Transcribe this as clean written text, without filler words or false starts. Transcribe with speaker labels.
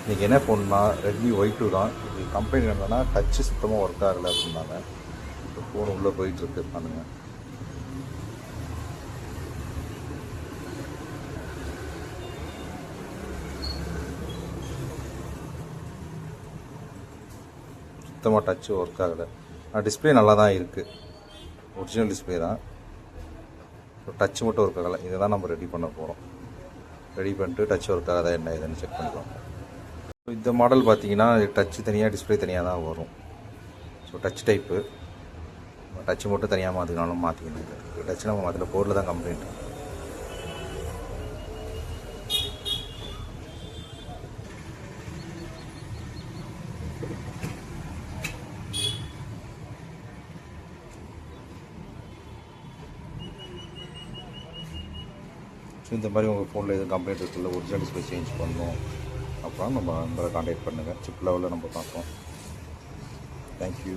Speaker 1: இன்றைக்கி என்ன ஃபோன்னா ரெட்மி ஒய்2 தான். இது கம்ப்ளைண்ட் என்னன்னா டச்சு சுத்தமாக ஒர்க் ஆகலை அப்படின்னாங்க. இப்போ ஃபோன் உள்ளே போயிட்டுருக்கு பாருங்க. சுத்தமாக டச்சு ஒர்க் ஆகலை. டிஸ்பிளே நல்லா தான் இருக்குது, ஒரிஜினல் டிஸ்பிளே தான். டச்சு மட்டும் ஒர்க் ஆகலை. இதை தான் நம்ம ரெடி பண்ண போகிறோம். ரெடி பண்ணிட்டு டச் ஒர்க் ஆகாதா என்ன இதுன்னு செக் பண்ணிக்கலாம். இந்த மாடல் பார்த்தீங்கன்னா டச்சு தனியாக டிஸ்பிளே தனியாக தான் வரும். ஸோ டச் டைப்பு டச்சு மட்டும் தனியாக மாற்றினாலும் மாற்றிக்கணும். டச்சு நம்ம அதில் போர்டில் தான் கம்ப்ளைண்ட். ஸோ இந்த மாதிரி உங்கள் ஃபோனில் எதுவும் கம்ப்ளைண்ட் இருக்குல்ல, ஒரிஜினல் டிஸ்பிளே சேஞ்ச் பண்ணணும் அப்புறம் நம்ம நம்பரை கான்டாக்ட் பண்ணுங்கள். சிப் லெவலில் நம்ம பார்ப்போம். தேங்க்யூ.